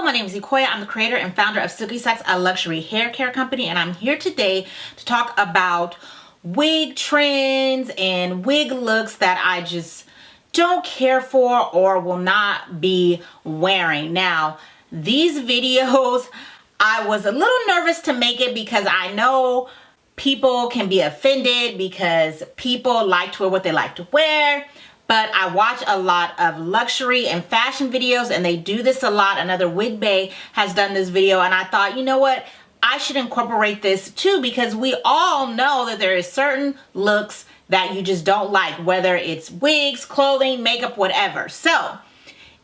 Hello, my name is Ikoya. I'm the creator and founder of Silky, a luxury hair care company, and I'm here today to talk about wig trends and wig looks that I just don't care for or will not be wearing. Now, these videos, I was a little nervous to make it because I know people can be offended because people like to wear what they like to wear. But I watch a lot of luxury and fashion videos, and they do this a lot. Another Wig Bae has done this video, and I thought, you know what? I should incorporate this too, because we all know that there is certain looks that you just don't like, whether it's wigs, clothing, makeup, whatever. So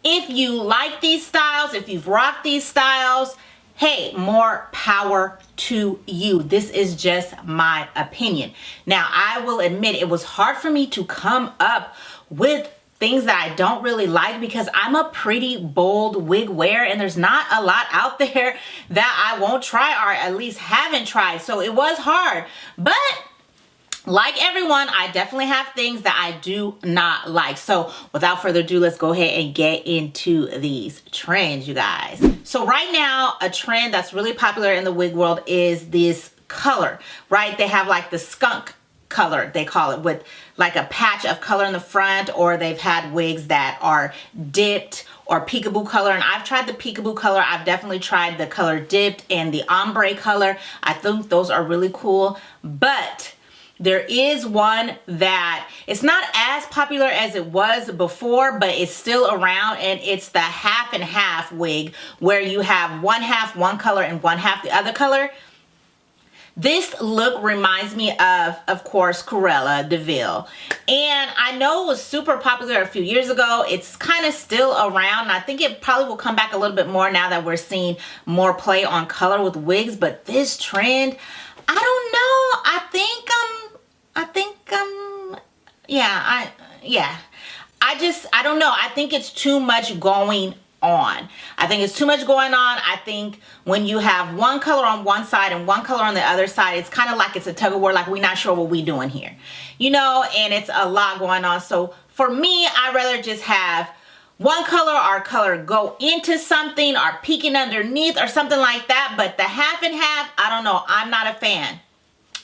if you like these styles, if you've rocked these styles, hey, more power to you. This is just my opinion. Now, I will admit it was hard for me to come up with things that I don't really like because I'm a pretty bold wig wearer and there's not a lot out there that I won't try or at least haven't tried. So it was hard, but like everyone, I definitely have things that I do not like. So without further ado, let's go ahead and get into these trends, you guys. So right now, a trend that's really popular in the wig world is this color, right? They have like the skunk color, they call it, with like a patch of color in the front, or they've had wigs that are dipped or peekaboo color, and I've tried the peekaboo color. I've definitely tried the color dipped and the ombre color. I think those are really cool, but there is one that it's not as popular as it was before, but it's still around, and it's the half and half wig, where you have one half one color and one half the other color. This look reminds me of course, Cruella de Vil. And I know it was super popular a few years ago. It's kind of still around. And I think it probably will come back a little bit more now that we're seeing more play on color with wigs. But this trend, I don't know. I don't know. I think it's too much going on. I think it's too much going on. I think when you have one color on one side and one color on the other side, it's kind of like it's a tug of war, like we're not sure what we're doing here, you know, and it's a lot going on. So for me, I'd rather just have one color or color go into something or peeking underneath or something like that. But the half and half, I don't know. I'm not a fan.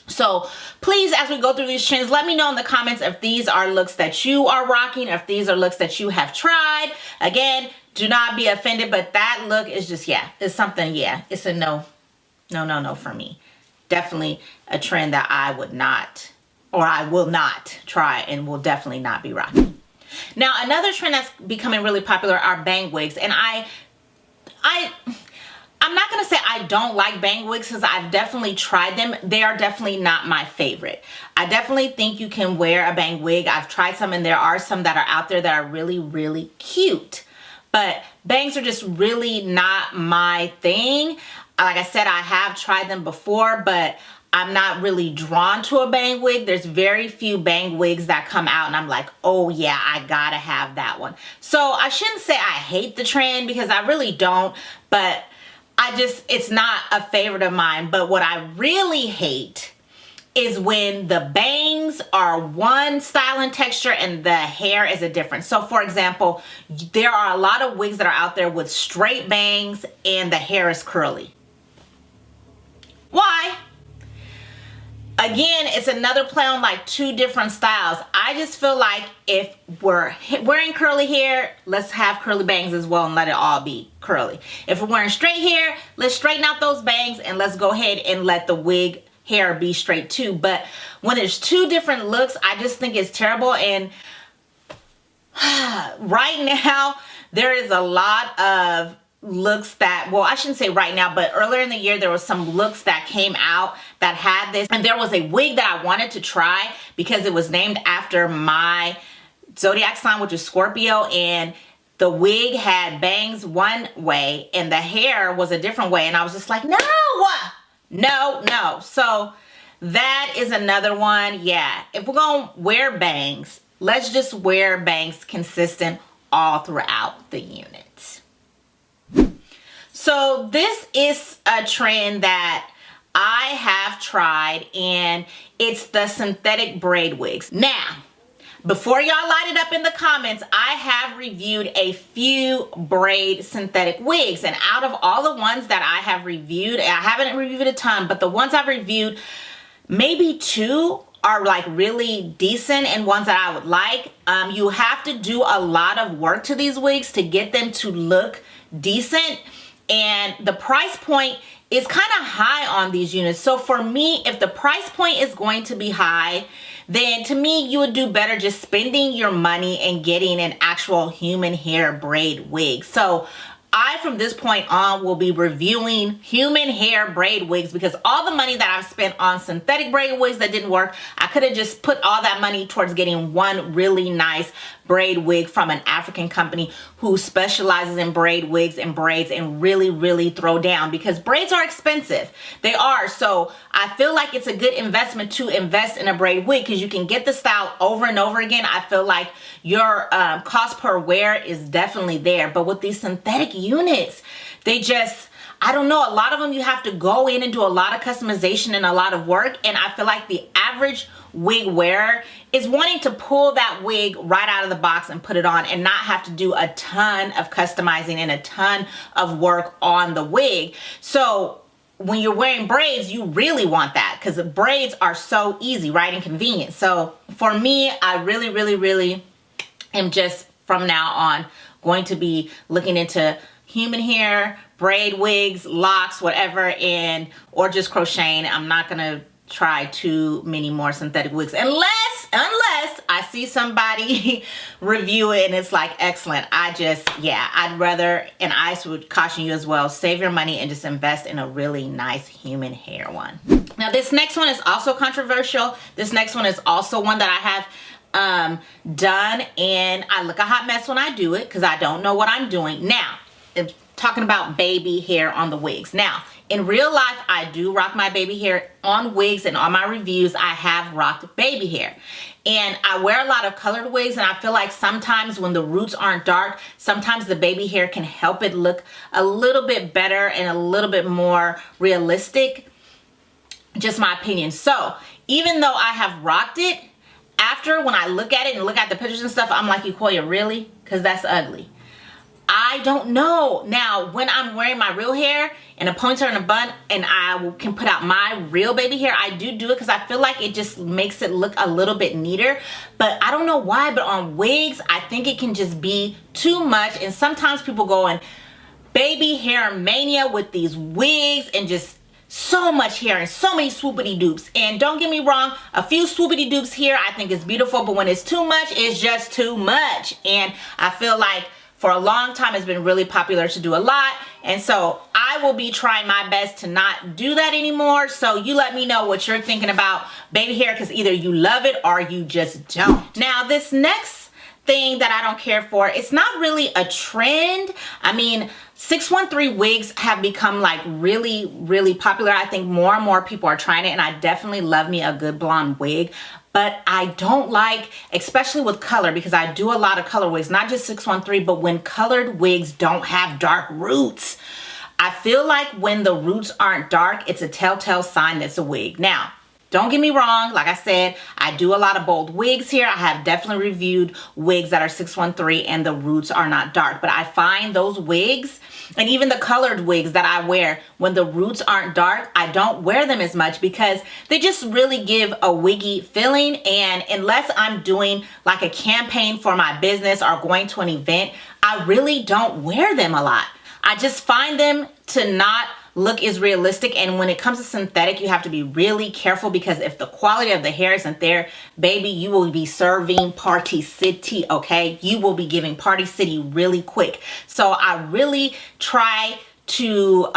So please, as we go through these trends, let me know in the comments if these are looks that you are rocking, if these are looks that you have tried. Again, do not be offended, but that look is just, yeah, it's something, yeah, it's a no for me. Definitely a trend that I would not, or I will not try and will definitely not be rocking. Now, another trend that's becoming really popular are bang wigs, and I'm not going to say I don't like bang wigs because I've definitely tried them. They are definitely not my favorite. I definitely think you can wear a bang wig. I've tried some, and there are some that are out there that are really, really cute. But bangs are just really not my thing. Like I said, I have tried them before, but I'm not really drawn to a bang wig. There's very few bang wigs that come out and I'm like, oh yeah, I gotta have that one. So I shouldn't say I hate the trend because I really don't, but it's not a favorite of mine. But what I really hate is when the bangs are one style and texture and the hair is a different. So for example, there are a lot of wigs that are out there with straight bangs and the hair is curly. Why? Again, it's another play on like two different styles. I just feel like if we're wearing curly hair, let's have curly bangs as well and let it all be curly. If we're wearing straight hair, let's straighten out those bangs and let's go ahead and let the wig hair be straight too. But when there's two different looks, I just think it's terrible. And right now, there is a lot of looks that, well, I shouldn't say right now, but earlier in the year there was some looks that came out that had this, and there was a wig that I wanted to try because it was named after my zodiac sign, which is Scorpio, and the wig had bangs one way and the hair was a different way, and I was just like, no. So that is another one. Yeah, if we're gonna wear bangs, let's just wear bangs consistent all throughout the unit. So this is a trend that I have tried, and it's the synthetic braid wigs. Now, before y'all light it up in the comments, I have reviewed a few braid synthetic wigs, and out of all the ones that I have reviewed, I haven't reviewed a ton, but the ones I've reviewed, maybe 2 are like really decent and ones that I would like. You have to do a lot of work to these wigs to get them to look decent, and the price point is kind of high on these units. So for me, if the price point is going to be high, then to me, you would do better just spending your money and getting an actual human hair braid wig. So I, from this point on, will be reviewing human hair braid wigs, because all the money that I've spent on synthetic braid wigs that didn't work, I could have just put all that money towards getting one really nice braid wig from an African company who specializes in braid wigs and braids and really throw down, because braids are expensive. They are. So I feel like it's a good investment to invest in a braid wig, because you can get the style over and over again. I feel like your cost per wear is definitely there. But with these synthetic units, they just, I don't know, a lot of them you have to go in and do a lot of customization and a lot of work, and I feel like the average wig wearer is wanting to pull that wig right out of the box and put it on and not have to do a ton of customizing and a ton of work on the wig. So when you're wearing braids, you really want that, because the braids are so easy, right, and convenient. So for me, I really am just from now on going to be looking into human hair, braid wigs, locks, whatever, and or just crocheting. I'm not gonna try too many more synthetic wigs unless I see somebody review it and it's like excellent. I'd rather, and I would caution you as well, save your money and just invest in a really nice human hair one. Now this next one is also controversial. This next one is also one that I have done, and I look a hot mess when I do it because I don't know what I'm doing. Now, talking about baby hair on the wigs. Now, in real life, I do rock my baby hair on wigs, and on my reviews, I have rocked baby hair. And I wear a lot of colored wigs, and I feel like sometimes when the roots aren't dark, sometimes the baby hair can help it look a little bit better and a little bit more realistic. Just my opinion. So, even though I have rocked it, after, when I look at it and look at the pictures and stuff, I'm like, Eukoya, really? Because that's ugly. I don't know. Now, when I'm wearing my real hair in a ponytail and a bun, and I can put out my real baby hair, I do it because I feel like it just makes it look a little bit neater. But I don't know why, but on wigs, I think it can just be too much. And sometimes people go in baby hair mania with these wigs and just so much hair and so many swoopity dupes. And don't get me wrong, a few swoopity dupes here I think is beautiful, but when it's too much, it's just too much. And I feel like for a long time it's been really popular to do a lot, and so I will be trying my best to not do that anymore. So you let me know what you're thinking about baby hair, because either you love it or you just don't. Now this next thing that I don't care for, it's not really a trend. I mean, 613 wigs have become like really popular. I think more and more people are trying it, and I definitely love me a good blonde wig. But I don't like, especially with color, because I do a lot of color wigs, not just 613, but when colored wigs don't have dark roots. I feel like when the roots aren't dark, it's a telltale sign that's a wig. Now, don't get me wrong, like I said, I do a lot of bold wigs here. I have definitely reviewed wigs that are 613 and the roots are not dark. But I find those wigs, and even the colored wigs that I wear, when the roots aren't dark, I don't wear them as much because they just really give a wiggy feeling. And unless I'm doing like a campaign for my business or going to an event, I really don't wear them a lot. I just find them to not look as realistic. And when it comes to synthetic, you have to be really careful, because if the quality of the hair isn't there, baby, you will be serving Party City, okay? You will be giving Party City really quick. So I really try to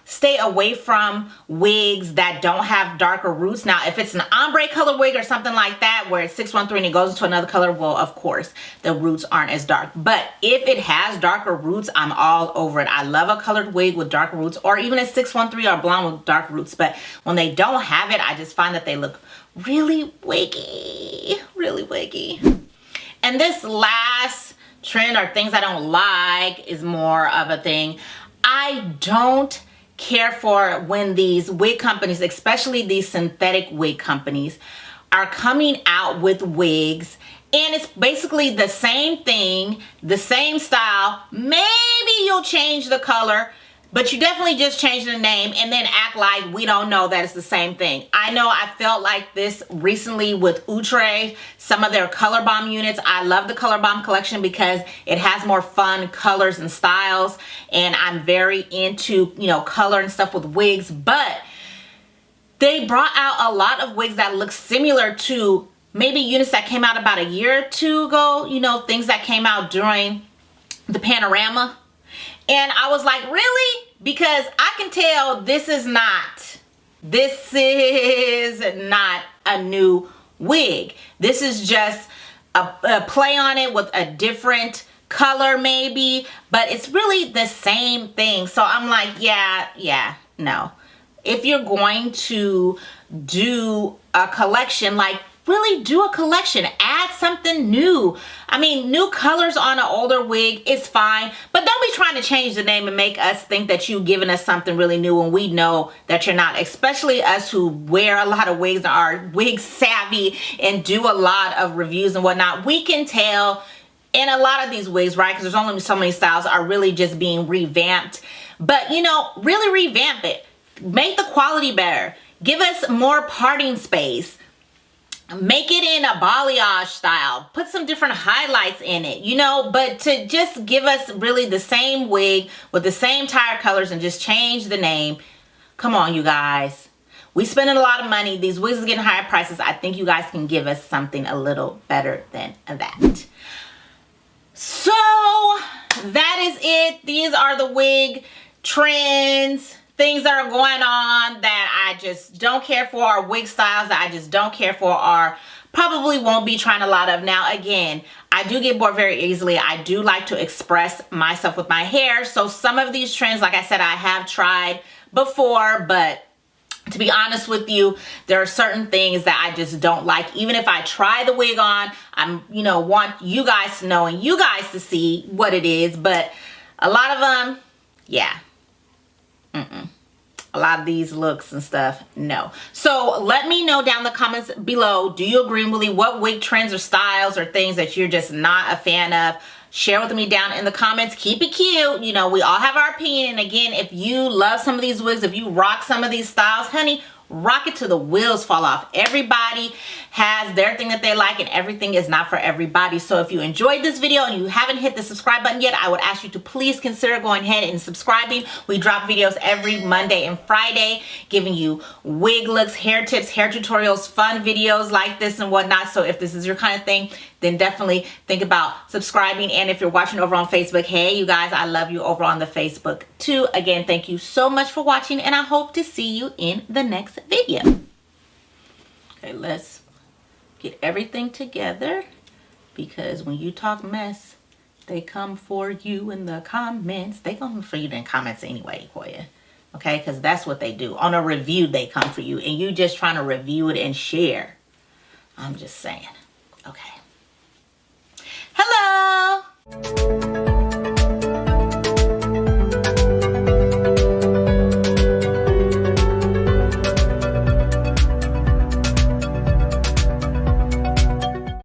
stay away from wigs that don't have darker roots. Now, if it's an ombre color wig or something like that, where it's 613 and it goes into another color, well, of course, the roots aren't as dark. But if it has darker roots, I'm all over it. I love a colored wig with darker roots, or even a 613 or blonde with dark roots. But when they don't have it, I just find that they look really wiggy, really wiggy. And this last trend, or things I don't like, is more of a thing. I don't care for when these wig companies, especially these synthetic wig companies, are coming out with wigs And it's basically the same thing, the same style. Maybe you'll change the color, but you definitely just change the name and then act like we don't know that it's the same thing. I know I felt like this recently with Outre, some of their Color Bomb units. I love the Color Bomb collection because it has more fun colors and styles. And I'm very into, you know, color and stuff with wigs. But they brought out a lot of wigs that look similar to maybe units that came out about a year or two ago. You know, things that came out during the panorama. And I was like, really? Because I can tell this is not a new wig. This is just a play on it with a different color maybe, but it's really the same thing. So I'm like, yeah, no. If you're going to do a collection, like really do a collection, add something new. I mean, new colors on an older wig is fine, but don't be trying to change the name and make us think that you've given us something really new when we know that you're not, especially us who wear a lot of wigs and are wig savvy and do a lot of reviews and whatnot. We can tell in a lot of these wigs, right? Because there's only so many styles are really just being revamped. But, you know, really revamp it. Make the quality better. Give us more parting space. Make it in a balayage style. Put some different highlights in it, you know, but to just give us really the same wig with the same tire colors and just change the name. Come on, you guys. We spending a lot of money. These wigs are getting higher prices. I think you guys can give us something a little better than that. So that is it. These are the wig trends, things that are going on that I just don't care for, or wig styles that I just don't care for, or probably won't be trying a lot of. Now, again, I do get bored very easily. I do like to express myself with my hair. So some of these trends, like I said, I have tried before, but to be honest with you, there are certain things that I just don't like. Even if I try the wig on, I'm, you know, want you guys to know and you guys to see what it is. But a lot of them, yeah. A lot of these looks and stuff, no. So let me know down in the comments below, do you agree with me? What wig trends or styles or things that you're just not a fan of? Share with me down in the comments. Keep it cute. You know, we all have our opinion. And again, if you love some of these wigs, if you rock some of these styles, honey, rock it till the wheels fall off. Everybody has their thing that they like, and everything is not for everybody. So if you enjoyed this video and you haven't hit the subscribe button yet, I would ask you to please consider going ahead and subscribing. We drop videos every Monday and Friday giving you wig looks, hair tips, hair tutorials, fun videos like this and whatnot. So if this is your kind of thing, then definitely think about subscribing. And if you're watching over on Facebook, hey, you guys, I love you over on the Facebook too. Again, thank you so much for watching, and I hope to see you in the next video. Okay, let's get everything together, because when you talk mess, they come for you in the comments. They come for you in the comments anyway, Koya. Okay, because that's what they do. On a review, they come for you, and you just trying to review it and share. I'm just saying. Okay. Hello.